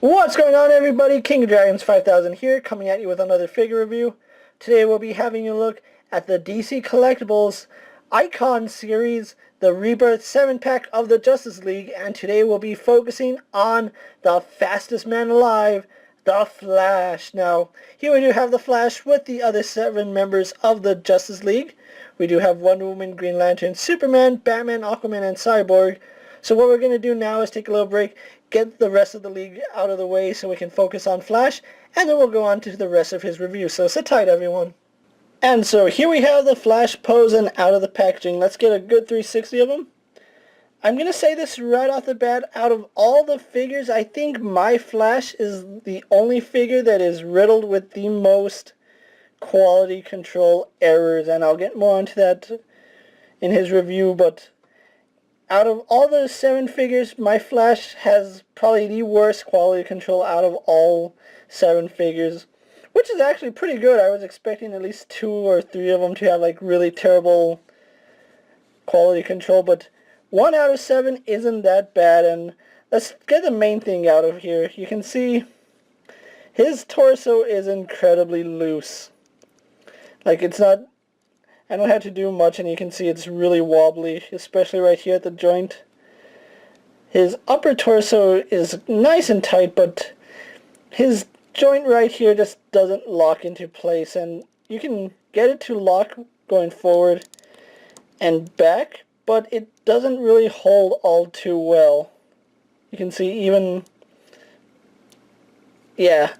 What's going on, everybody? King of Dragons 5000 here, coming at you with another figure review. Today we'll be having a look at the DC Collectibles Icon series, the Rebirth 7-pack of the Justice League, and today we'll be focusing on the fastest man alive, the Flash. Now, here we do have the Flash with the other 7 members of the Justice League. We do have Wonder Woman, Green Lantern, Superman, Batman, Aquaman, and Cyborg. So what we're going to do now is take a little break, get the rest of the league out of the way so we can focus on Flash, and then we'll go on to the rest of his review. So sit tight, everyone. And so here we have the Flash posing out of the packaging. Let's get a good 360 of him. I'm going to say this right off the bat, out of all the figures, I think my Flash is the only figure that is riddled with the most quality control errors, and I'll get more into that in his review, but out of all those 7 figures, my Flash has probably the worst quality control out of all 7 figures, which is actually pretty good. I was expecting at least 2 or 3 of them to have like really terrible quality control, but 1 out of 7 isn't that bad. And let's get the main thing out of here. You can see his torso is incredibly loose. Like, it's not, I don't have to do much, and you can see it's really wobbly, especially right here at the joint. His upper torso is nice and tight, but his joint right here just doesn't lock into place, and you can get it to lock going forward and back, but it doesn't really hold all too well. You can see even, yeah,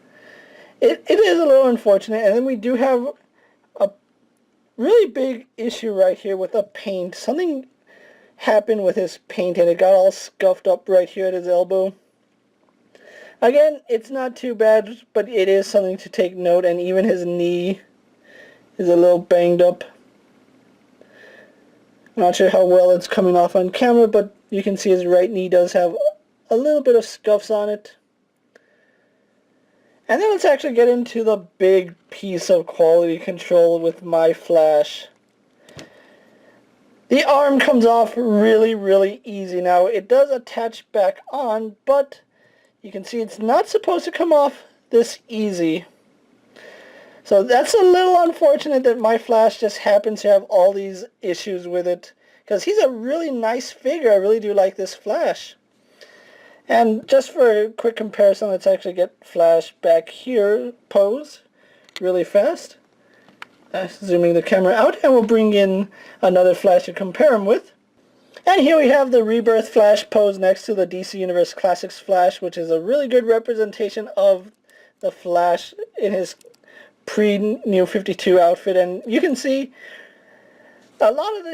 it is a little unfortunate. And then we do have a really big issue right here with the paint. Something happened with his paint and it got all scuffed up right here at his elbow. Again, it's not too bad, but it is something to take note, and even his knee is a little banged up. I'm not sure how well it's coming off on camera, but you can see his right knee does have a little bit of scuffs on it. And then let's actually get into the big piece of quality control with my Flash. The arm comes off really, really easy. Now, it does attach back on, but you can see it's not supposed to come off this easy. So that's a little unfortunate that my Flash just happens to have all these issues with it, because he's a really nice figure. I really do like this Flash. And just for a quick comparison, let's actually get Flash back here, pose, really fast. Zooming the camera out, and we'll bring in another Flash to compare him with. And here we have the Rebirth Flash pose next to the DC Universe Classics Flash, which is a really good representation of the Flash in his pre-New 52 outfit. And you can see a lot of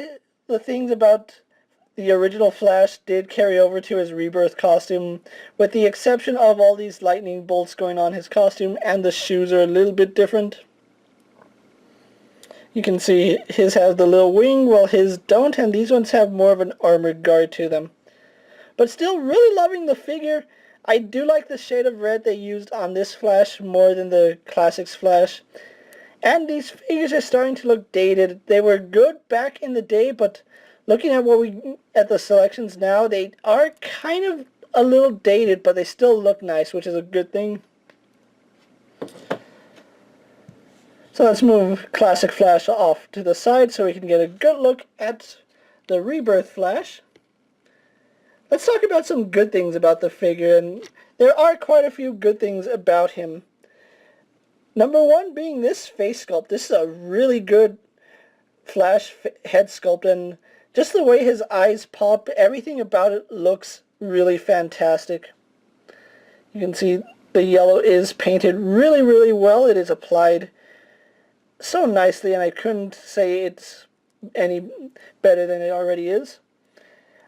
the things about the original Flash did carry over to his Rebirth costume, with the exception of all these lightning bolts going on his costume, and the shoes are a little bit different. You can see his has the little wing, while his don't, and these ones have more of an armored guard to them. But still really loving the figure. I do like the shade of red they used on this Flash more than the Classics Flash. And these figures are starting to look dated. They were good back in the day, but looking at the selections now, they are kind of a little dated, but they still look nice, which is a good thing. So let's move Classic Flash off to the side so we can get a good look at the Rebirth Flash. Let's talk about some good things about the figure, and there are quite a few good things about him. Number one being this face sculpt. This is a really good Flash head sculpt, and just the way his eyes pop, everything about it looks really fantastic. You can see the yellow is painted really, really well. It is applied so nicely, and I couldn't say it's any better than it already is.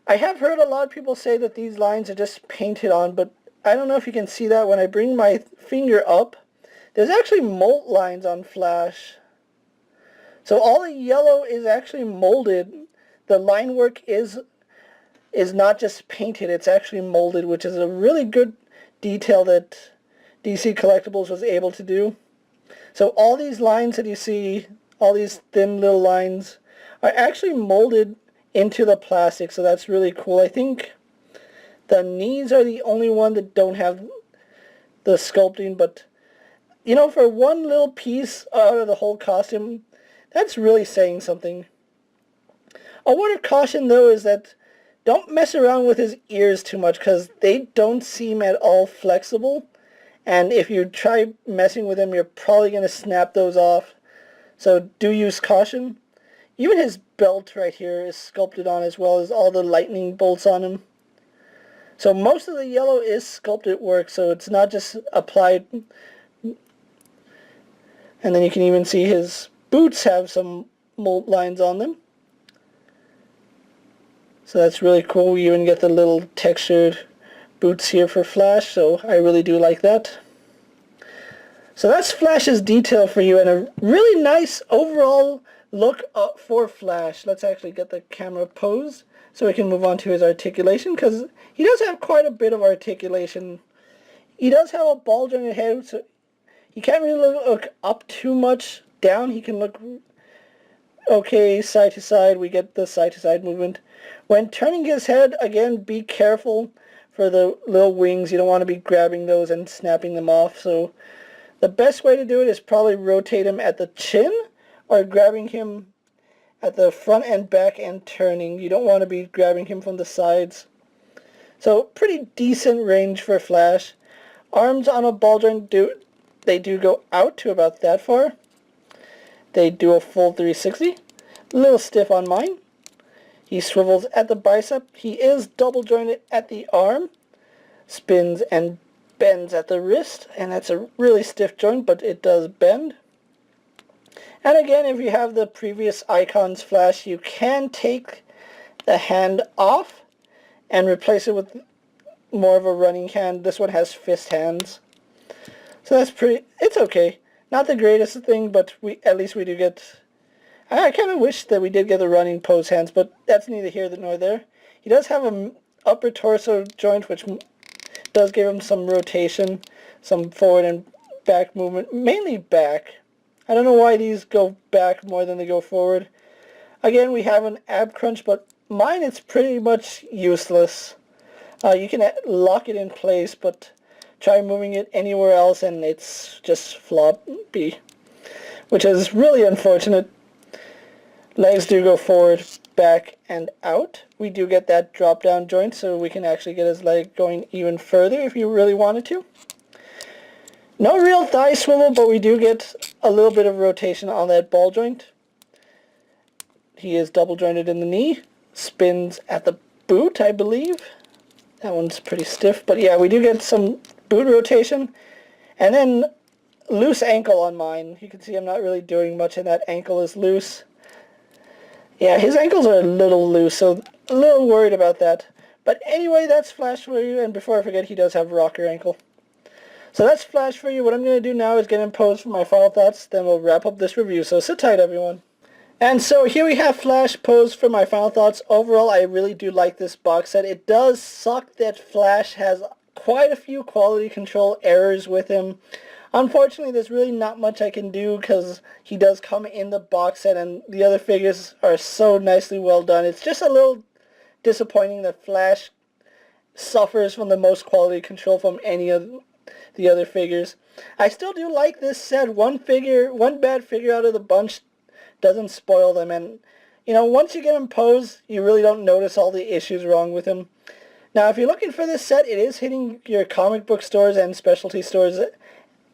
I have heard a lot of people say that these lines are just painted on, but I don't know if you can see that. When I bring my finger up, there's actually mold lines on Flash. So all the yellow is actually molded. The line work is not just painted, it's actually molded, which is a really good detail that DC Collectibles was able to do. So all these lines that you see, all these thin little lines, are actually molded into the plastic, so that's really cool. I think the knees are the only one that don't have the sculpting, but you know, for one little piece out of the whole costume, that's really saying something. A word of caution though is that don't mess around with his ears too much because they don't seem at all flexible, and if you try messing with them you're probably going to snap those off, so do use caution. Even his belt right here is sculpted on, as well as all the lightning bolts on him. So most of the yellow is sculpted work, so it's not just applied. And then you can even see his boots have some mold lines on them. So that's really cool. We even get the little textured boots here for Flash, so I really do like that. So that's Flash's detail for you, and a really nice overall look for Flash. Let's actually get the camera posed so we can move on to his articulation, because he does have quite a bit of articulation. He does have a bulge on his head, so he can't really look up too much. Down he can look okay side to side. We get the side to side movement. When turning his head, again, be careful for the little wings. You don't want to be grabbing those and snapping them off. So the best way to do it is probably rotate him at the chin or grabbing him at the front and back and turning. You don't want to be grabbing him from the sides. So pretty decent range for Flash. Arms on a ball joint do go out to about that far. They do a full 360. A little stiff on mine. He swivels at the bicep. He is double jointed at the arm. Spins and bends at the wrist, and that's a really stiff joint, but it does bend. And again, if you have the previous Icons Flash, you can take the hand off and replace it with more of a running hand. This one has fist hands. So that's it's okay. Not the greatest thing, but at least we do get... I kind of wish that we did get the running pose hands, but that's neither here nor there. He does have an upper torso joint, which does give him some rotation, some forward and back movement, mainly back. I don't know why these go back more than they go forward. Again, we have an ab crunch, but mine it's pretty much useless. You can lock it in place, but try moving it anywhere else and it's just floppy, which is really unfortunate. Legs do go forward, back, and out. We do get that drop down joint, so we can actually get his leg going even further if you really wanted to. No real thigh swivel, but we do get a little bit of rotation on that ball joint. He is double jointed in the knee. Spins at the boot, I believe. That one's pretty stiff, but yeah, we do get some boot rotation. And then loose ankle on mine. You can see I'm not really doing much, and that ankle is loose. Yeah, his ankles are a little loose, so a little worried about that. But anyway, that's Flash for you, and before I forget, he does have rocker ankle. So that's Flash for you. What I'm going to do now is get him posed for my final thoughts, then we'll wrap up this review, so sit tight, everyone. And so here we have Flash posed for my final thoughts. Overall, I really do like this box set. It does suck that Flash has quite a few quality control errors with him. Unfortunately, there's really not much I can do because he does come in the box set and the other figures are so nicely well done. It's just a little disappointing that Flash suffers from the most quality control from any of the other figures. I still do like this set. One bad figure out of the bunch doesn't spoil them, and you know, once you get him posed, you really don't notice all the issues wrong with him. Now, if you're looking for this set, it is hitting your comic book stores and specialty stores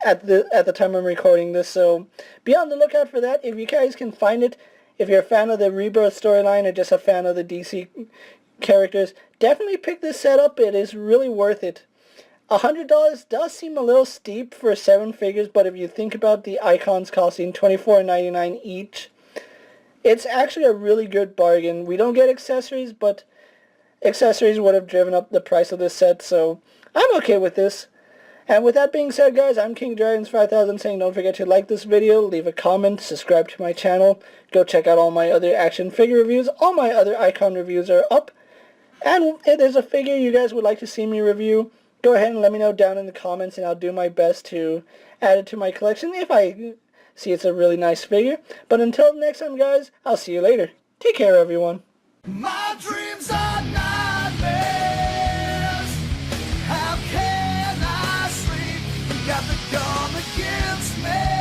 at the time I'm recording this, so be on the lookout for that. If you guys can find it, if you're a fan of the Rebirth storyline or just a fan of the DC characters, definitely pick this set up. It is really worth it. $100 does seem a little steep for 7 figures, but if you think about the icons costing $24.99 each, it's actually a really good bargain. We don't get accessories, but accessories would have driven up the price of this set, so I'm okay with this. And with that being said, guys, I'm KingofDragons 5000 saying don't forget to like this video, leave a comment, subscribe to my channel, go check out all my other action figure reviews. All my other icon reviews are up. And if there's a figure you guys would like to see me review, go ahead and let me know down in the comments, and I'll do my best to add it to my collection if I see it's a really nice figure. But until next time, guys, I'll see you later. Take care, everyone. My dreams are nightmares. How can I sleep? against me.